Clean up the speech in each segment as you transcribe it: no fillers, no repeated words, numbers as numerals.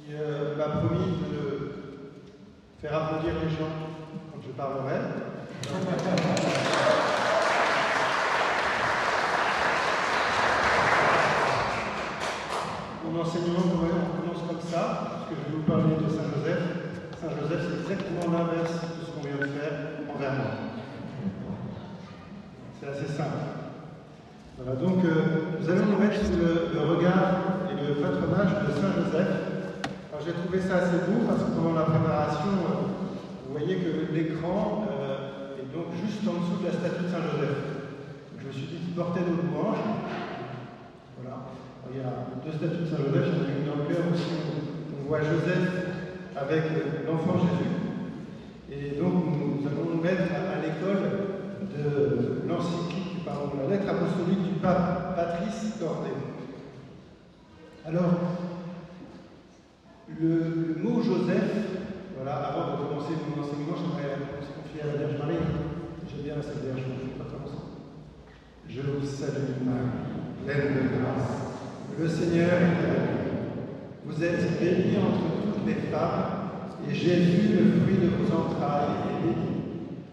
qui m'a promis de faire applaudir les gens quand je parlerai. Mon enseignement, on commence comme ça, parce que je vais vous parler de Saint Joseph. Saint Joseph, c'est exactement l'inverse de ce qu'on vient de faire envers moi. C'est assez simple. Voilà, donc nous allons nous mettre sous le regard et le patronage de Saint Joseph. Alors j'ai trouvé ça assez beau parce que pendant la préparation, vous voyez que l'écran est donc juste en dessous de la statue de Saint Joseph. Donc, je me suis dit qu'il portait nos louanges. Voilà. Alors, il y a deux statues de Saint Joseph, j'en ai une dans le cœur aussi, on voit Joseph avec l'enfant Jésus. Et donc nous allons nous mettre à l'école de l'encyclique, la lettre apostolique du pape Patrice Cordé. Alors, le mot Joseph, voilà, avant de commencer mon enseignement, j'aimerais se confier à la Vierge Marie. J'aime bien cette Vierge, je ne sais pas comment ça. Je vous salue Marie, pleine de grâce. Le Seigneur est avec vous. Vous êtes bénie entre toutes les femmes, et Jésus, le fruit de vos entrailles, est béni.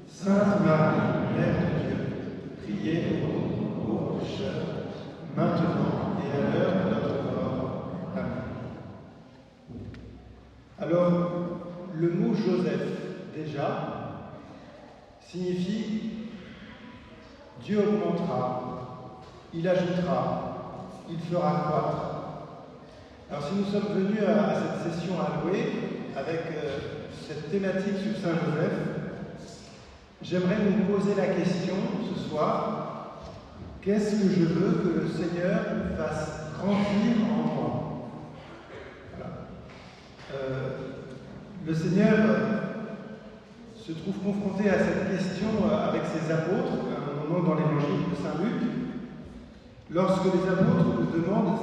Sainte Marie, Mère de Dieu, priez pour nous, pauvres pécheurs, maintenant et à l'heure de notre mort. Amen. Alors, le mot Joseph, déjà, signifie Dieu augmentera, il ajoutera, il fera croître. Alors, si nous sommes venus à cette session à louer, avec cette thématique sur Saint Joseph, j'aimerais nous poser la question ce soir, qu'est-ce que je veux que le Seigneur fasse grandir en moi? Voilà. Le Seigneur se trouve confronté à cette question avec ses apôtres, à un moment dans l'évangile de Saint Luc, lorsque les apôtres nous demandent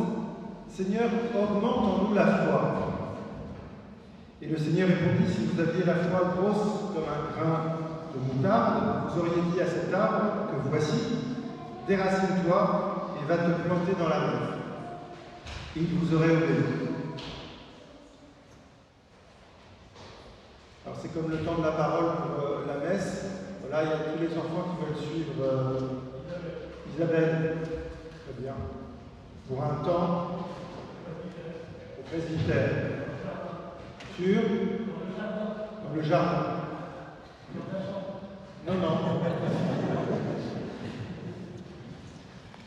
« Seigneur, augmente en nous la foi ». Et le Seigneur répondit, si vous aviez la foi grosse comme un grain de moutarde, vous auriez dit à cet arbre que voici, déracine-toi et va te planter dans la mer. Et il vous aurait obéi. Alors c'est comme le temps de la parole pour la messe. Voilà, il y a tous les enfants qui veulent suivre Isabelle. Très bien. Pour un temps au presbytère. Sur dans le jardin. Non.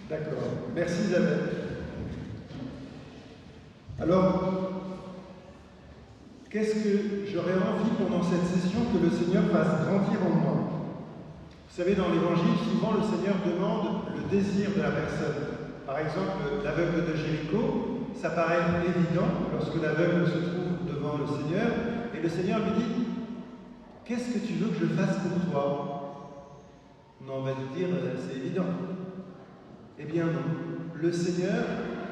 D'accord. Merci Isabelle. Alors, qu'est-ce que j'aurais envie pendant cette session que le Seigneur fasse grandir en moi? Vous savez, dans l'Évangile, souvent le Seigneur demande le désir de la personne. Par exemple, l'aveugle de Jéricho, ça paraît évident lorsque l'aveugle se trouve devant le Seigneur, et le Seigneur lui dit « Qu'est-ce que tu veux que je fasse pour toi ?» On va nous dire « C'est évident ». Eh bien non, le Seigneur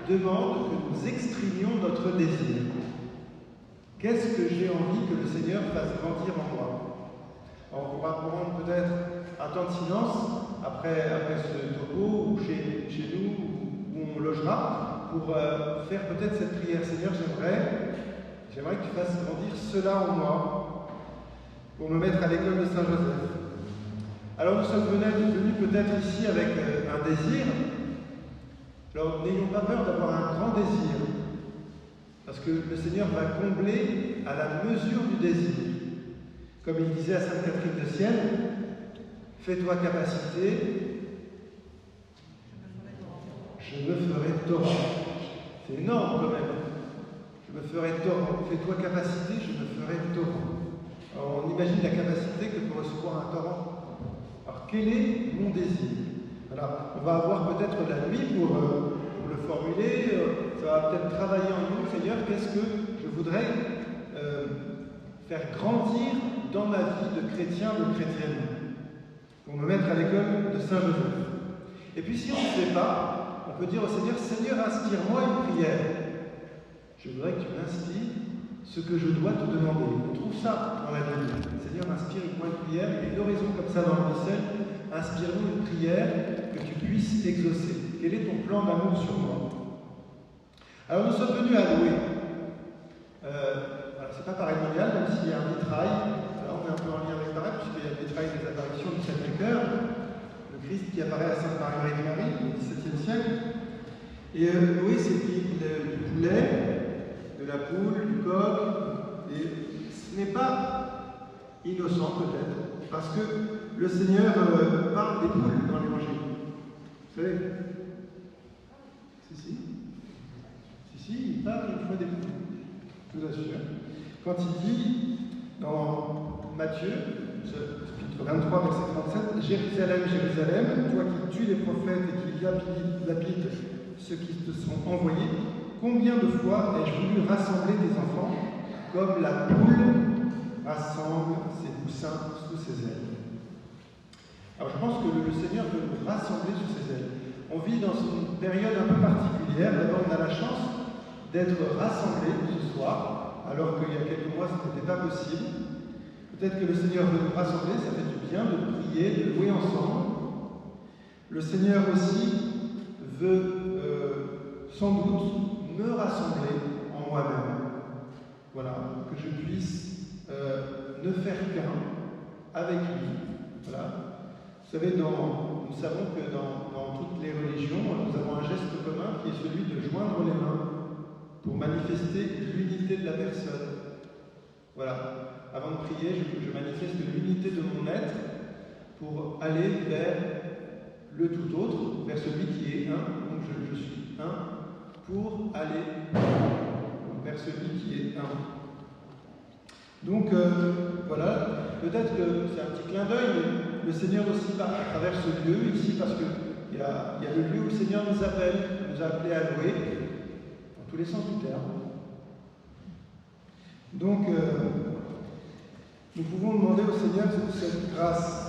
demande que nous exprimions notre désir. Qu'est-ce que j'ai envie que le Seigneur fasse grandir en moi? Alors, on pourra prendre peut-être un temps de silence après ce topo, ou chez nous, où on logera, pour faire peut-être cette prière. Seigneur, j'aimerais que tu fasses grandir cela en moi, pour me mettre à l'école de Saint Joseph. Alors nous sommes venus peut-être ici avec un désir. Alors n'ayons pas peur d'avoir un grand désir, parce que le Seigneur va combler à la mesure du désir. Comme il disait à Sainte Catherine de Sienne, fais-toi capacité, je me ferai torrent. C'est énorme quand même. Je me ferai torrent. Fais-toi capacité, je me ferai torrent. Alors on imagine la capacité que peut recevoir un torrent. Alors quel est mon désir? Voilà. On va avoir peut-être la nuit pour le formuler. Ça va peut-être travailler en nous. Seigneur, qu'est-ce que je voudrais faire grandir dans ma vie de chrétien, de chrétienne, pour me mettre à l'école de Saint Joseph. Et puis si on ne sait pas, on peut dire au Seigneur, Seigneur, inspire-moi une prière. Je voudrais que tu m'inspires ce que je dois te demander. On trouve ça dans la Bible. Seigneur, inspire-moi une prière. Il y a une oraison comme ça dans le missel. Inspire-nous une prière que tu puisses exaucer. Quel est ton plan d'amour sur moi? Alors nous sommes venus à louer. Voilà, c'est pas pareil-mondial, même s'il y a un vitrail. Alors on est un peu en lien avec pareil, puisqu'il y a le vitrail des apparitions du Sacré-Cœur, le Christ qui apparaît à Sainte-Marguerite-Marie au XVIIe siècle. Et Noé s'équipe du poulet, de la poule, du coq, et ce n'est pas innocent peut-être, parce que le Seigneur parle des poules dans l'Évangile. Vous savez? Si, il parle une fois des poules, je vous assure. Quand il dit, dans Matthieu, chapitre 23, verset 37, « Jérusalem, Jérusalem, toi qui tues les prophètes et qui lapides ceux qui te sont envoyés, combien de fois ai-je voulu rassembler tes enfants, comme la poule rassemble ses poussins sous ses ailes ?» Alors je pense que le Seigneur veut nous rassembler sous ses ailes. On vit dans une période un peu particulière. D'abord, on a la chance d'être rassemblés ce soir, alors qu'il y a quelques mois, ce n'était pas possible. Peut-être que le Seigneur veut nous rassembler, ça fait du bien de prier, de louer ensemble. Le Seigneur aussi veut sans doute me rassembler en moi-même. Voilà, que je puisse ne faire qu'un avec lui. Voilà. Vous savez, nous savons que dans toutes les religions, nous avons un geste commun qui est celui de joindre les mains pour manifester l'unité de la personne. Voilà. Avant de prier, je manifeste l'unité de mon être pour aller vers le tout autre, vers celui qui est un. Donc je suis un pour aller vers celui qui est un. Donc voilà, peut-être que c'est un petit clin d'œil, mais le Seigneur aussi part à travers ce lieu ici, parce qu'il y a le lieu où le Seigneur nous appelle, nous a appelés à louer, dans tous les sens du terme. Donc, nous pouvons demander au Seigneur cette grâce.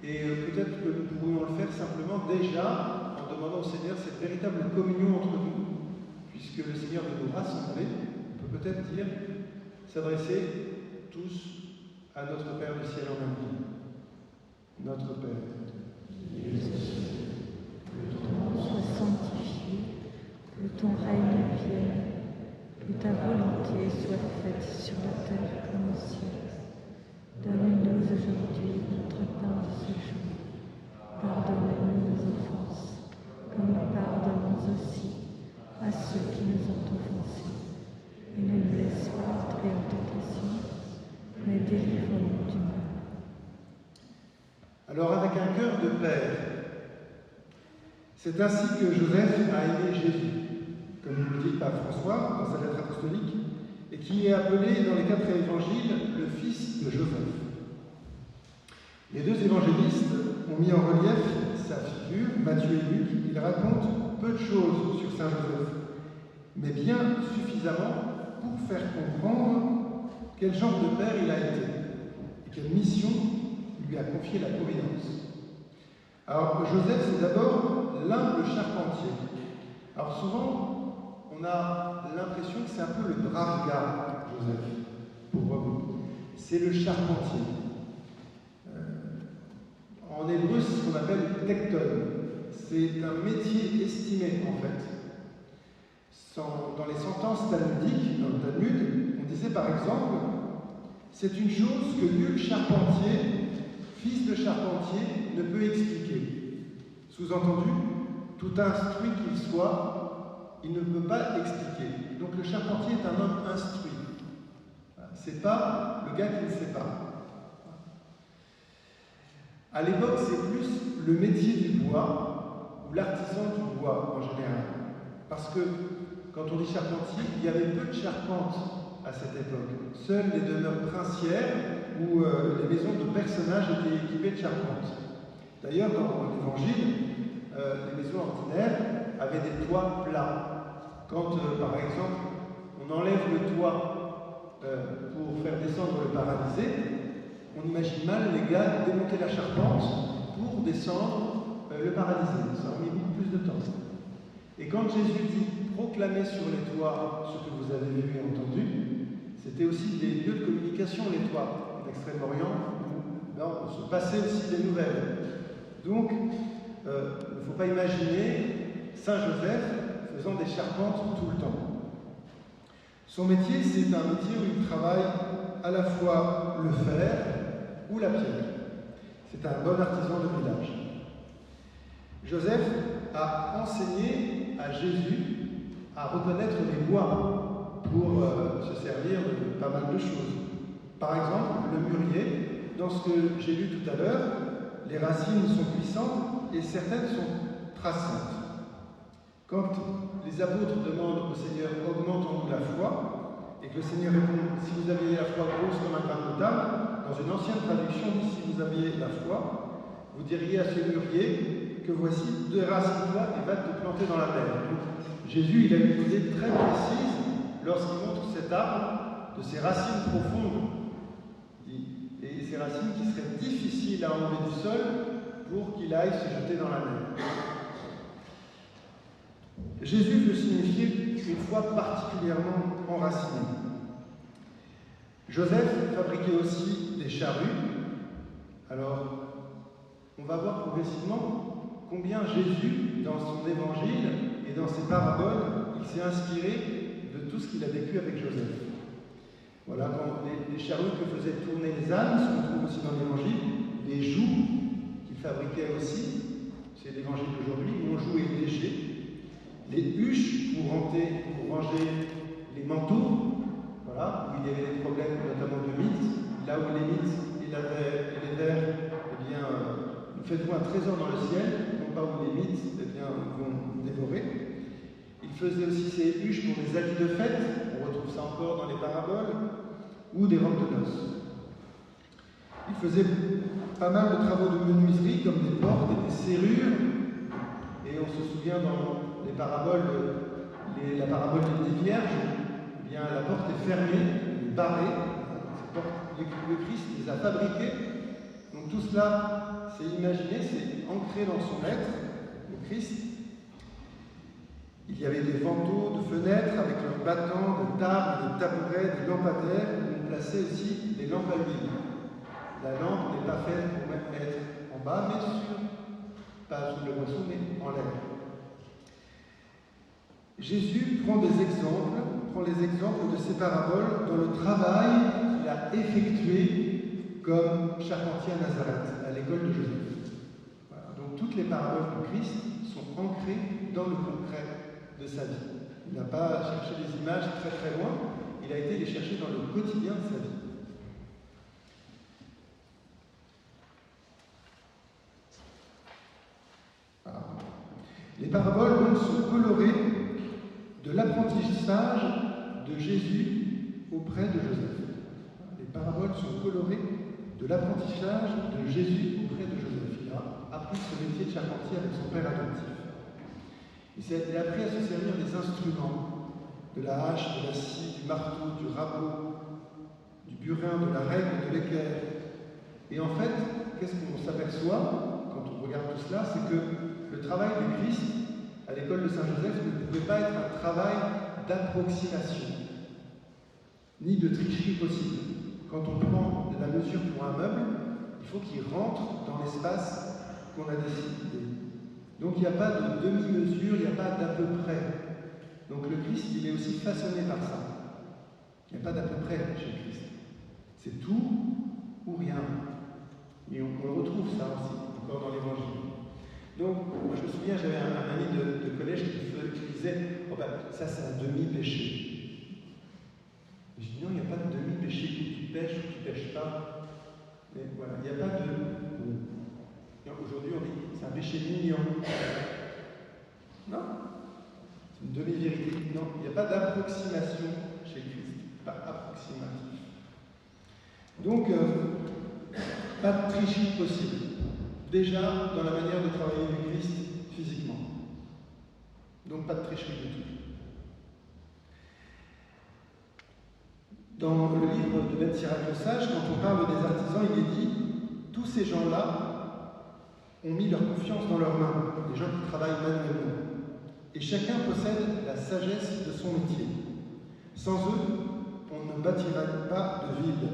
Et peut-être que nous pourrions le faire simplement déjà en demandant au Seigneur cette véritable communion entre nous, puisque le Seigneur veut nous rassembler. On peut peut-être dire, s'adresser tous à notre Père du ciel en même temps. Notre Père. Que ton nom soit sanctifié, que ton règne vienne, que ta volonté soit faite sur la terre comme au ciel. Donne-nous aujourd'hui notre pain de ce jour. Pardonne-nous nos offenses, comme nous pardonnons aussi à ceux qui nous ont offensés. Et ne nous laisse pas entrer en tentation, mais délivre-nous du mal. Alors, avec un cœur de Père, c'est ainsi que Joseph a aimé Jésus, comme nous le dit Pape François dans sa lettre apostolique, et qui est appelé dans les 4 évangiles le fils de Joseph. Les 2 évangélistes ont mis en relief sa figure, Matthieu et Luc. Ils racontent peu de choses sur Saint Joseph, mais bien suffisamment pour faire comprendre quel genre de père il a été et quelle mission lui a confié la Providence. Alors, Joseph, c'est d'abord l'humble charpentier. Alors, souvent, on a l'impression que c'est un peu le brave gars, Joseph, pauvre vous. C'est le charpentier. En hébreu, c'est ce qu'on appelle tekton. C'est un métier estimé, en fait. Dans les sentences talmudiques, dans le Talmud, on disait par exemple, c'est une chose que nul charpentier, fils de charpentier, ne peut expliquer. Sous-entendu, tout instruit qu'il soit, il ne peut pas expliquer. Donc le charpentier est un homme instruit. C'est pas le gars qui ne sait pas. À l'époque, c'est plus le métier du bois ou l'artisan du bois en général. Parce que quand on dit charpentier, il y avait peu de charpentes à cette époque. Seules les demeures princières ou les maisons de personnages étaient équipées de charpentes. D'ailleurs, dans l'Évangile, les maisons ordinaires avaient des toits plats. Quand, par exemple, on enlève le toit pour faire descendre le paradisé, on imagine mal les gars démonter la charpente pour descendre le paradisé. Ça a mis beaucoup plus de temps. Et quand Jésus dit « proclamez sur les toits ce que vous avez vu et entendu », c'était aussi des lieux de communication, les toits d'Extrême-Orient, où on se passait aussi des nouvelles. Donc, il ne faut pas imaginer Saint Joseph faisant des charpentes tout le temps. Son métier, c'est un métier où il travaille à la fois le fer ou la pierre. C'est un bon artisan de village. Joseph a enseigné à Jésus à reconnaître les bois pour se servir de pas mal de choses. Par exemple, le mûrier, dans ce que j'ai lu tout à l'heure, les racines sont puissantes et certaines sont traçantes. Quand les apôtres demandent au Seigneur « augmentons-nous la foi », et que le Seigneur répond « si vous aviez la foi grosse comme un grain de table », dans une ancienne traduction dit « si vous aviez la foi », vous diriez à ce mûrier que voici 2 racines toi et va te planter dans la terre. Donc, Jésus il a une idée très précise lorsqu'il montre cet arbre de ses racines profondes et ces racines qui seraient difficiles à enlever du sol pour qu'il aille se jeter dans la mer. Jésus veut signifier une foi particulièrement enracinée. Joseph fabriquait aussi des charrues. Alors, on va voir progressivement combien Jésus, dans son évangile et dans ses paraboles, il s'est inspiré de tout ce qu'il a vécu avec Joseph. Voilà, quand les charrues que faisaient tourner les ânes, ce qu'on trouve aussi dans l'évangile, les jougs qu'il fabriquait aussi, c'est l'évangile d'aujourd'hui, mon joug est léger, les huches pour ranger les manteaux, voilà, où il y avait des problèmes notamment de mythes, là où les mythes et les vers, eh bien, faites-vous un trésor dans le ciel, non pas où les mythes eh bien, vont dévorer. Il faisait aussi ces huches pour des habits de fête, on retrouve ça encore dans les paraboles, ou des robes de noces. Il faisait pas mal de travaux de menuiserie, comme des portes et des serrures, et on se souvient dans les paraboles, la parabole des 10 vierges, eh bien, la porte est fermée, elle est barrée, cette porte, le Christ les a fabriquées. Donc tout cela, c'est imaginé, c'est ancré dans son être, le Christ. Il y avait des vantaux de fenêtres avec leurs battants, des tables, des tabourets, des lampadaires, où on plaçait aussi des lampes à huile. La lampe n'est pas faite pour être en bas, mais pas sous le boisseau, mais en l'air. Jésus prend les exemples de ces paraboles dans le travail qu'il a effectué comme charpentier à Nazareth, à l'école de Joseph. Voilà. Donc toutes les paraboles du Christ sont ancrées dans le concret de sa vie. Il n'a pas cherché des images très très loin, il a été les chercher dans le quotidien de sa vie. Voilà. Les paraboles donc sont colorées de l'apprentissage de Jésus auprès de Joseph. Les paraboles sont colorées de l'apprentissage de Jésus auprès de Joseph. Il a appris ce métier de charpentier avec son père adoptif. Il a appris à se servir des instruments, de la hache, de la scie, du marteau, du rabot, du burin, de la règle, de l'équerre. Et en fait, qu'est-ce qu'on s'aperçoit quand on regarde tout cela? C'est que le travail du Christ à l'école de Saint-Joseph ne pouvait pas être un travail d'approximation, ni de tricherie possible. Quand on prend la mesure pour un meuble, il faut qu'il rentre dans l'espace qu'on a décidé. Donc il n'y a pas de demi-mesure, il n'y a pas d'à peu près. Donc le Christ, il est aussi façonné par ça. Il n'y a pas d'à peu près chez le Christ. C'est tout ou rien. Et on le retrouve ça aussi, encore dans l'Évangile. Donc, moi je me souviens, j'avais un ami de collège qui disait « Oh ben, ça c'est un demi-péché ». Je dis « Non, il n'y a pas de demi-péché, que tu pêches ou tu ne pêches pas. » Mais voilà, il n'y a pas de... Aujourd'hui, on dit c'est un péché mignon. Non, c'est une demi-vérité. Non, il n'y a pas d'approximation chez Christ, pas approximatif. Donc, pas de tricherie possible. Déjà, dans la manière de travailler du Christ physiquement. Donc, pas de tricherie du tout. Dans le livre de Ben Sirac le Sage, quand on parle des artisans, il est dit « Tous ces gens-là ont mis leur confiance dans leurs mains, les gens qui travaillent manuellement. Et chacun possède la sagesse de son métier. Sans eux, on ne bâtirait pas de ville. »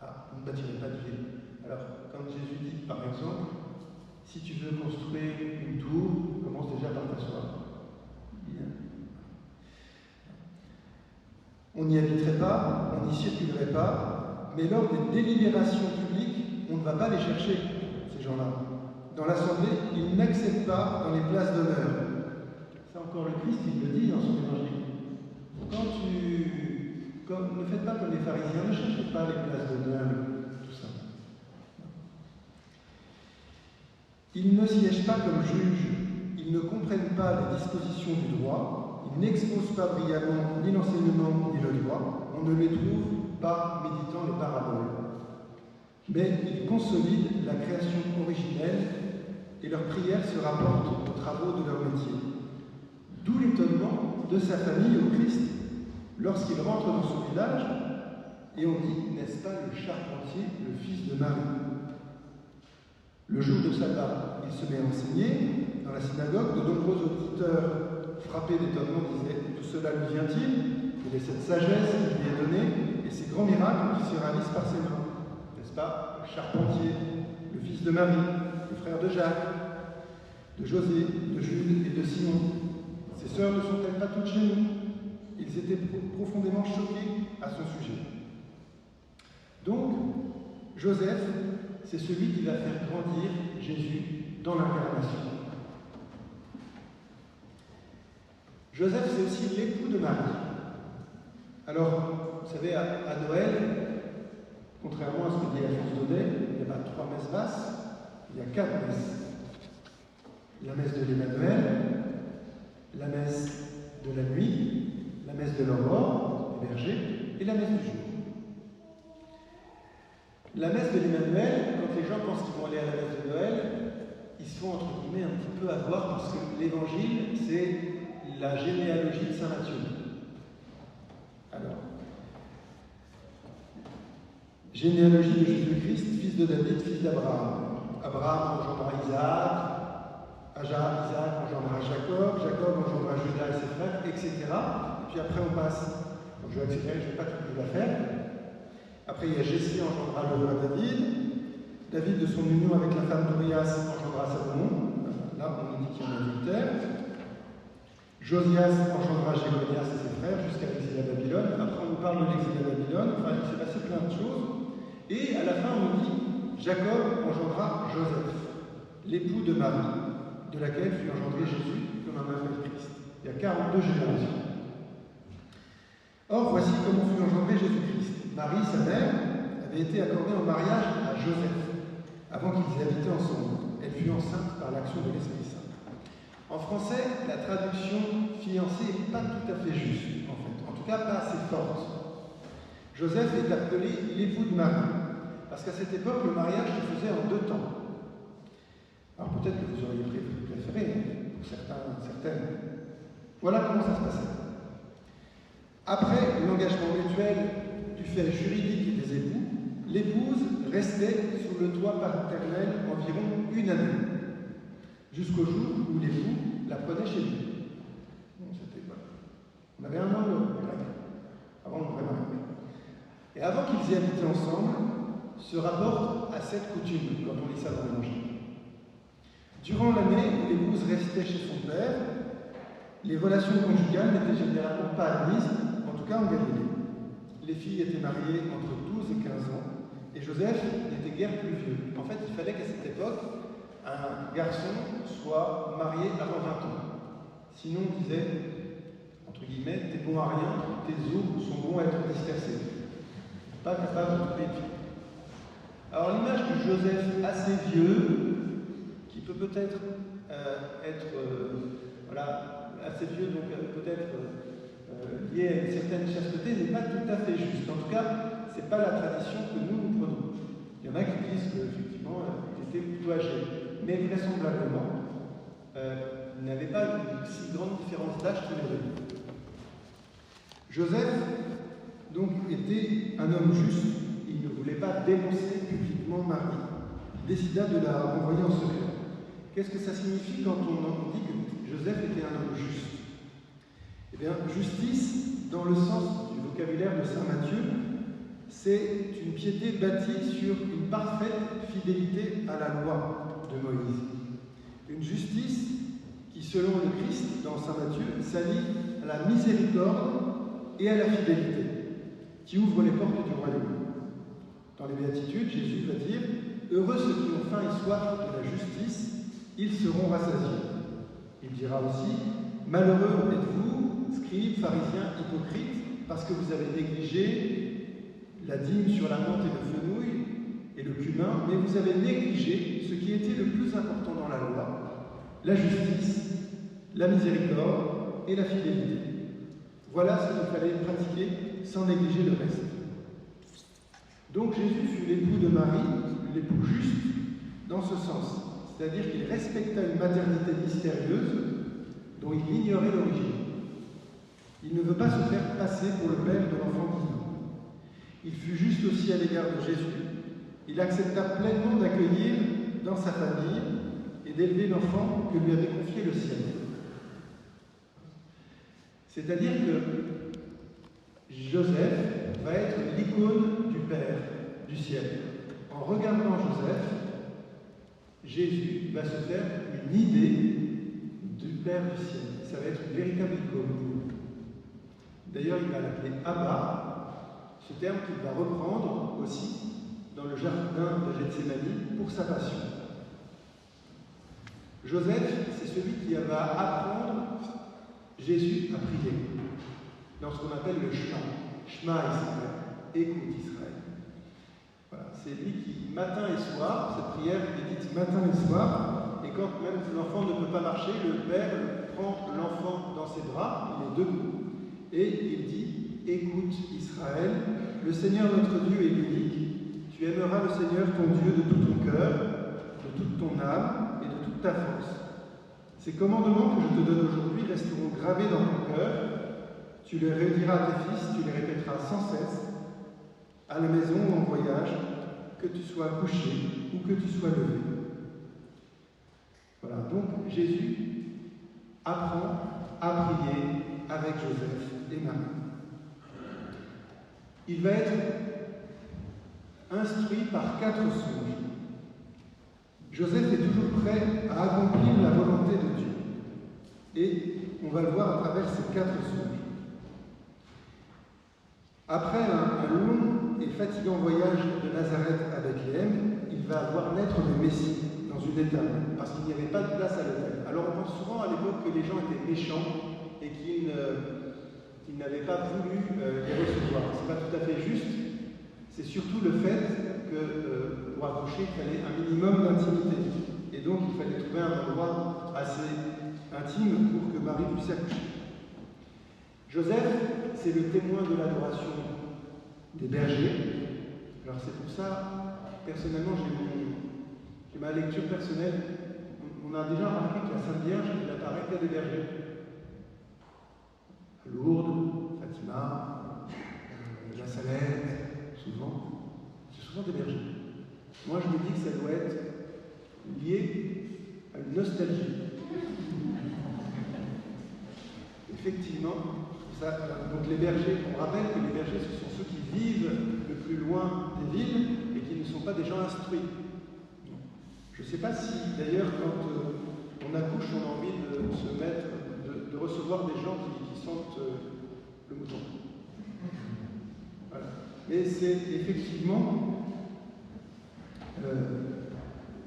Ah, on ne bâtirait pas de ville. Alors, quand Jésus dit, par exemple, si tu veux construire une tour, commence déjà par t'asseoir. On n'y habiterait pas, on n'y circulerait pas, mais lors des délibérations publiques, on ne va pas les chercher, ces gens-là. Dans l'Assemblée, ils n'accèdent pas dans les places d'honneur. Ça encore, le Christ, il le dit dans son évangile. Ne faites pas comme les pharisiens, ne cherchez pas les places d'honneur, tout ça. Ils ne siègent pas comme juges, ils ne comprennent pas les dispositions du droit, ils n'exposent pas brillamment ni l'enseignement ni le droit, on ne les trouve pas méditant les paraboles. Mais ils consolident la création originelle et leurs prières se rapportent aux travaux de leur métier. D'où l'étonnement de sa famille au Christ lorsqu'il rentre dans son village et on dit, n'est-ce pas le charpentier, le fils de Marie? Le jour de sabbat, il se met à enseigner dans la synagogue. De nombreux auditeurs frappés d'étonnement disaient, tout cela lui vient-il? Quelle est cette sagesse qui lui est donnée et ces grands miracles qui se réalisent par ses mains? N'est-ce pas le charpentier, le fils de Marie, le frère de Jacques, de José, de Jude et de Simon? Ces sœurs ne sont-elles pas toutes chez nous? Ils étaient profondément choqués à son sujet. Donc, Joseph, c'est celui qui va faire grandir Jésus dans l'incarnation. Joseph, c'est aussi l'époux de Marie. Alors, vous savez, à Noël, contrairement à ce que dit Alphonse Daudet, il n'y a pas 3 messes basses, il y a 4 messes. La messe de l'Emmanuel, la messe de la nuit, la messe de l'aurore, les bergers, et la messe du jour. La messe de l'Emmanuel, quand les gens pensent qu'ils vont aller à la messe de Noël, ils se font entre guillemets un petit peu avoir parce que l'évangile, c'est la généalogie de saint Matthieu. Alors, généalogie de Jésus-Christ, fils de David, fils d'Abraham. Abraham engendra Isaac, Isaac engendra Jacob, Jacob engendra Judas et ses frères, etc. Et puis après on passe, donc je vais accélérer, je ne vais pas tout la faire. Après il y a Jessé engendra le roi David, David de son union avec la femme d'Urias engendra Salomon, là on dit qu'il y a un adultère. Josias engendra Jéconias et ses frères jusqu'à l'exil à Babylone. Après on nous parle de l'exil à Babylone, enfin il s'est passé plein de choses. Et à la fin on nous dit Jacob engendra Joseph, l'époux de Marie, de laquelle fut engendré Jésus, comme un appelle Christ. Il y a 42 générations. Or, voici comment fut engendré Jésus-Christ. Marie, sa mère, avait été accordée en mariage à Joseph, avant qu'ils aient habité ensemble. Elle fut enceinte par l'action de l'Esprit Saint. En français, la traduction fiancée n'est pas tout à fait juste, en fait. En tout cas, pas assez forte. Joseph est appelé l'époux de Marie, parce qu'à cette époque, le mariage se faisait en 2 temps. Alors peut-être que vous auriez préféré, pour certaines. Voilà comment ça se passait. Après l'engagement mutuel du fait juridique des époux, l'épouse restait sous le toit paternel environ 1 année, jusqu'au jour où l'époux la prenait chez lui. Bon, on avait 1 an avant le vrai mariage. Et avant qu'ils aient habité ensemble, se rapporte à cette coutume, quand on lit ça dans l'Évangile. Durant l'année où l'épouse restait chez son père, les relations conjugales n'étaient généralement pas admises, en tout cas en Galilée. Les filles étaient mariées entre 12 et 15 ans, et Joseph n'était guère plus vieux. En fait, il fallait qu'à cette époque, un garçon soit marié avant 20 ans. Sinon, on disait, entre guillemets, t'es bon à rien, tes os sont bons à être dispersés. Pas capable de trouver une fille. Alors l'image de Joseph assez vieux, qui peut peut-être être assez vieux, donc peut-être lié à une certaine chasteté, n'est pas tout à fait juste. En tout cas, ce n'est pas la tradition que nous prenons. Il y en a qui disent qu'effectivement, il était plutôt âgé. Mais vraisemblablement, il n'avait pas une si grande différence d'âge tous les deux. Joseph, donc, était un homme juste. Il ne voulait pas dénoncer publiquement Marie. Il décida de la renvoyer en secret. Qu'est-ce que ça signifie quand on dit que Joseph était un homme juste? Eh bien, justice, dans le sens du vocabulaire de saint Matthieu, c'est une piété bâtie sur une parfaite fidélité à la loi de Moïse. Une justice qui, selon le Christ, dans saint Matthieu, s'allie à la miséricorde et à la fidélité, qui ouvre les portes du royaume. Dans les béatitudes, Jésus va dire « Heureux ceux qui ont faim et soif de la justice, ils seront rassasiés. » Il dira aussi « Malheureux êtes-vous, scribes, pharisiens, hypocrites, parce que vous avez négligé la dîme sur la menthe et le fenouil et le cumin, mais vous avez négligé ce qui était le plus important dans la loi, la justice, la miséricorde et la fidélité. Voilà ce qu'il fallait pratiquer sans négliger le reste. » Donc Jésus fut l'époux de Marie, l'époux juste, dans ce sens. C'est-à-dire qu'il respecta une maternité mystérieuse dont il ignorait l'origine. Il ne veut pas se faire passer pour le père de l'enfant divin. Il fut juste aussi à l'égard de Jésus. Il accepta pleinement d'accueillir dans sa famille et d'élever l'enfant que lui avait confié le ciel. C'est-à-dire que Joseph va être l'icône du Père du ciel. En regardant Joseph, Jésus va se faire une idée du Père du ciel. Ça va être une véritable icône. D'ailleurs, il va l'appeler Abba, ce terme qu'il va reprendre aussi dans le jardin de Gethsémani pour sa passion. Joseph, c'est celui qui va apprendre Jésus à prier, dans ce qu'on appelle le Shema. Shema Israël, écoute Israël. Voilà, c'est lui qui, matin et soir, cette prière est dite matin et soir, et quand même l'enfant ne peut pas marcher, le père prend l'enfant dans ses bras, il est debout, et il dit « Écoute Israël, le Seigneur notre Dieu est unique, tu aimeras le Seigneur ton Dieu de tout ton cœur, de toute ton âme et de toute ta force. Ces commandements que je te donne aujourd'hui resteront gravés dans ton cœur, tu les rediras à tes fils, tu les répéteras sans cesse, à la maison ou en voyage, que tu sois couché ou que tu sois levé. » Voilà, donc Jésus apprend à prier avec Joseph et Marie. Il va être instruit par 4 songes. Joseph est toujours prêt à accomplir la volonté de Dieu. Et on va le voir à travers ces 4 songes. Après un long et fatigant voyage de Nazareth à Bethléem, il va voir naître le Messie dans une étable, parce qu'il n'y avait pas de place à l'autel. Alors on pense souvent à l'époque que les gens étaient méchants et qu'ils n'avaient pas voulu les recevoir. Ce n'est pas tout à fait juste. C'est surtout le fait que pour accoucher, il fallait un minimum d'intimité. Et donc il fallait trouver un endroit assez intime pour que Marie puisse accoucher. Joseph, c'est le témoin de l'adoration des bergers. Alors c'est pour ça, personnellement, j'ai ma lecture personnelle. On a déjà remarqué que la Sainte Vierge, il apparaît que des bergers. Lourdes, Fatima, la Salette, souvent. C'est souvent des bergers. Moi, je me dis que ça doit être lié à une nostalgie. Effectivement, donc les bergers, on rappelle que les bergers, ce sont ceux qui vivent le plus loin des villes et qui ne sont pas des gens instruits. Je ne sais pas si, d'ailleurs, quand on accouche, on a envie de se mettre, de recevoir des gens qui sentent le mouton. Voilà. Mais c'est effectivement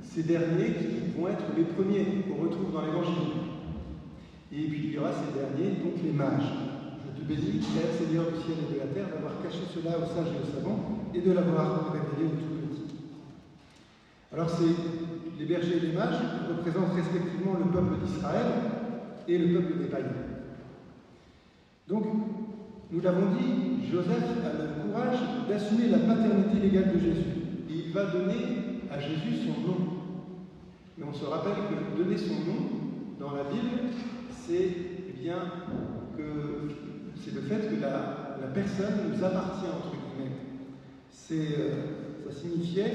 ces derniers qui vont être les premiers qu'on retrouve dans l'Évangile. Et puis il y aura ces derniers, donc les mages. Je te bénis, Père, Seigneur du ciel et de la terre, d'avoir caché cela aux sages et aux savants et de l'avoir révélé aux tout petits. Alors les bergers et les mages représentent respectivement le peuple d'Israël et le peuple des païens. Donc, nous l'avons dit, Joseph a le courage d'assumer la paternité légale de Jésus. Et il va donner à Jésus son nom. Mais on se rappelle que donner son nom dans la Bible, c'est le fait que la personne nous appartient, entre guillemets. Ça signifiait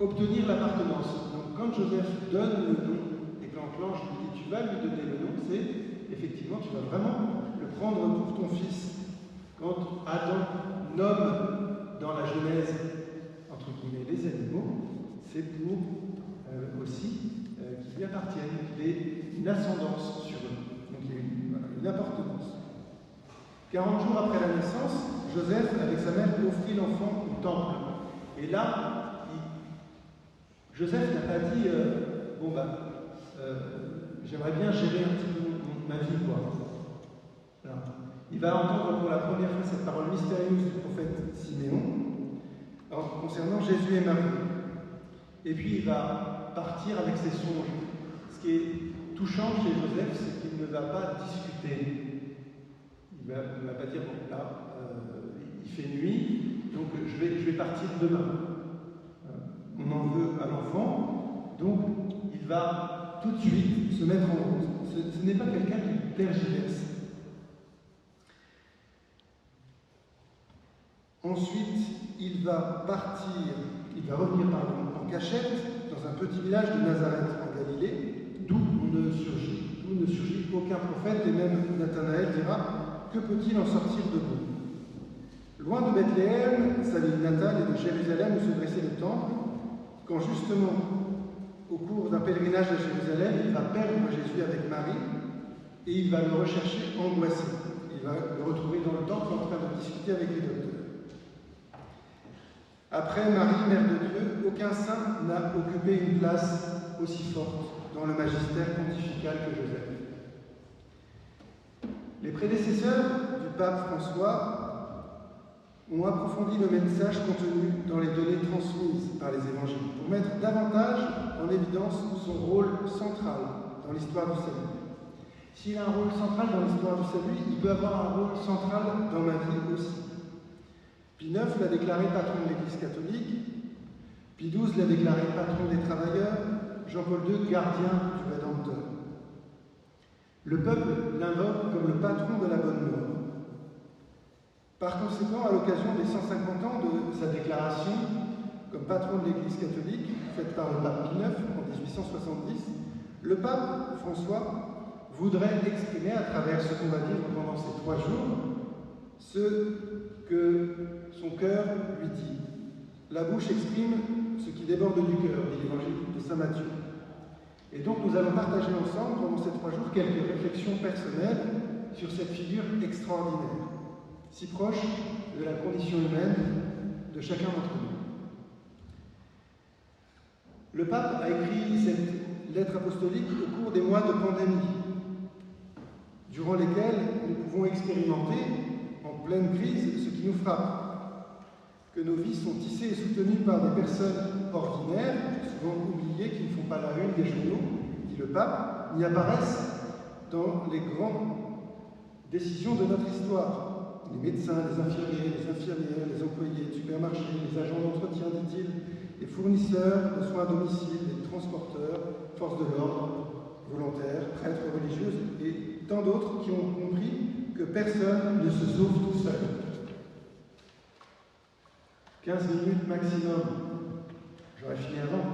obtenir l'appartenance. Donc quand Joseph donne le nom, et quand l'ange lui dit tu vas lui donner le nom, c'est effectivement tu vas vraiment le prendre pour ton fils. Quand Adam nomme dans la Genèse, entre guillemets, les animaux, c'est pour aussi qu'ils lui appartiennent, qu'il ait une ascendance sur eux. Donc il y a une appartenance. 40 jours après la naissance, Joseph, avec sa mère, offrit l'enfant au temple. Et là, Joseph n'a pas dit j'aimerais bien gérer un petit peu ma vie, quoi. Alors, il va entendre pour la première fois cette parole mystérieuse du prophète Siméon concernant Jésus et Marie. Et puis il va partir avec ses songes. Ce qui est touchant chez Joseph, c'est qu'il ne va pas discuter. Il ne va pas dire, bon, là, il fait nuit, donc je vais partir demain. On en veut à l'enfant, donc il va tout de suite se mettre en route. Ce n'est pas quelqu'un qui tergiverse. Ensuite, il va revenir en cachette dans un petit village de Nazareth en Galilée, d'où ne surgit aucun prophète, et même Nathanaël dira: que peut-il en sortir de bon? Loin de Bethléem, sa ville natale, et de Jérusalem où se dressait le temple, quand justement, au cours d'un pèlerinage à Jérusalem, il va perdre Jésus avec Marie, et il va le rechercher angoissé. Il va le retrouver dans le temple en train de discuter avec les docteurs. Après Marie, Mère de Dieu, aucun saint n'a occupé une place aussi forte dans le magistère pontifical que Joseph. Les prédécesseurs du pape François ont approfondi le message contenu dans les données transmises par les évangiles pour mettre davantage en évidence son rôle central dans l'histoire du salut. S'il a un rôle central dans l'histoire du salut, il peut avoir un rôle central dans ma vie aussi. Pie IX l'a déclaré patron de l'Église catholique, Pie XII l'a déclaré patron des travailleurs, Jean-Paul II gardien du Rédempteur. Le peuple l'invoque comme le patron de la bonne mort. Par conséquent, à l'occasion des 150 ans de sa déclaration comme patron de l'Église catholique, faite par le pape Pie IX en 1870, le pape François voudrait exprimer à travers ce qu'on va vivre pendant ces 3 jours ce que son cœur lui dit. La bouche exprime ce qui déborde du cœur, dit l'évangile de saint Matthieu. Et donc nous allons partager ensemble pendant ces 3 jours quelques réflexions personnelles sur cette figure extraordinaire, si proche de la condition humaine de chacun d'entre nous. Le pape a écrit cette lettre apostolique au cours des mois de pandémie, durant lesquels nous pouvons expérimenter en pleine crise ce qui nous frappe, que nos vies sont tissées et soutenues par des personnes ordinaires, souvent oubliées, qui ne font pas la une des journaux, dit le pape, ni apparaissent dans les grandes décisions de notre histoire. Les médecins, les infirmiers, les infirmières, les employés de supermarchés, les agents d'entretien, dit-il, les fournisseurs de soins à domicile, les transporteurs, forces de l'ordre, volontaires, prêtres, religieuses et tant d'autres qui ont compris que personne ne se sauve tout seul. 15 minutes maximum. J'aurais fini avant.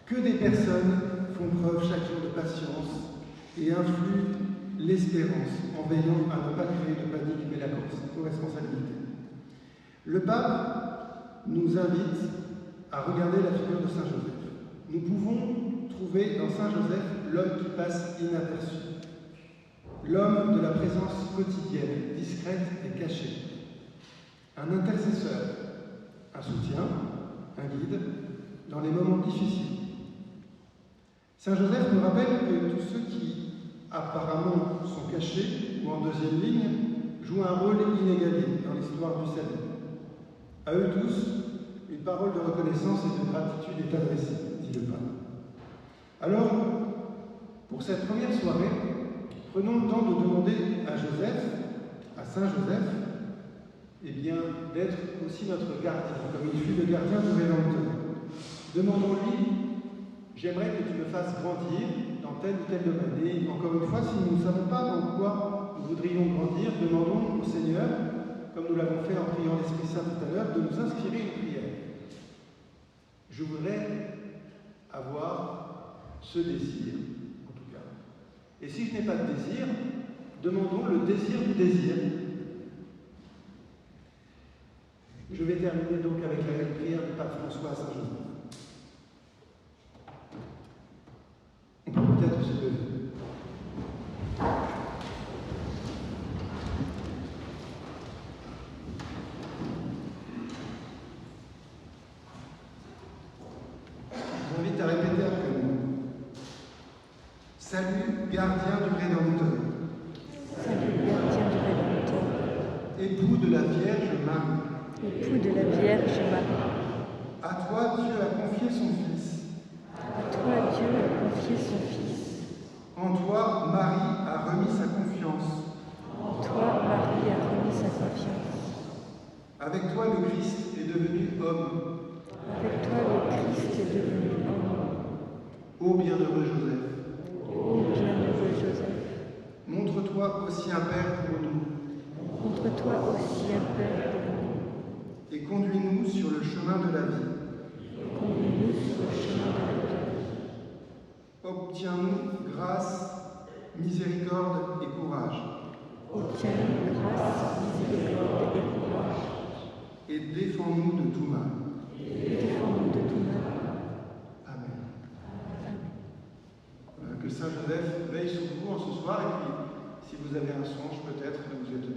Que des personnes font preuve chaque jour de patience et influent l'espérance en veillant à ne pas créer de panique mais la co-responsabilité. Le pape nous invite à regarder la figure de Saint Joseph. Nous pouvons trouver dans Saint Joseph l'homme qui passe inaperçu, l'homme de la présence quotidienne, discrète et cachée, un intercesseur, un soutien, un guide dans les moments difficiles. Saint Joseph nous rappelle que tous ceux qui apparemment sont cachés ou en deuxième ligne jouent un rôle inégalé dans l'histoire du salut. À eux tous, une parole de reconnaissance et de gratitude est adressée, dit le pape. Alors, pour cette première soirée, prenons le temps de demander à Joseph, à Saint Joseph, eh bien, d'être aussi notre gardien, comme il fut le gardien du Rédempteur. Demandons-lui: j'aimerais que tu me fasses grandir dans tel ou tel domaine. Et encore une fois, si nous ne savons pas dans quoi nous voudrions grandir, demandons au Seigneur, comme nous l'avons fait en priant l'Esprit Saint tout à l'heure, de nous inspirer une prière. Je voudrais avoir ce désir, en tout cas. Et si je n'ai pas de désir, demandons le désir du désir. Je vais terminer donc avec la prière du pape François à Saint-Joseph. On peut peut-être se lever. Salut, gardien du Rédempteur, Salut, gardien du Rédempteur, époux de la Vierge Marie. époux de la Vierge Marie. À toi, Dieu a confié son Fils. À toi, Dieu a confié son Fils. En toi, Marie a remis sa confiance. En toi, Marie a remis sa confiance. Avec toi, le Christ est devenu homme. Avec toi, le Christ est devenu homme. Ô bienheureux Joseph, Ô bienheureux Joseph, montre-toi aussi un Père pour nous montre-toi aussi un Père pour nous. et conduis-nous sur le chemin de la vie. Conduis-nous sur le chemin de la vie. Obtiens-nous grâce, miséricorde et courage. Obtiens-nous grâce, miséricorde et courage. Et défends-nous de tout mal. Et défends-nous de tout mal. Amen. Que Saint Joseph veille sur vous en ce soir, et puis si vous avez un songe, peut-être, vous êtes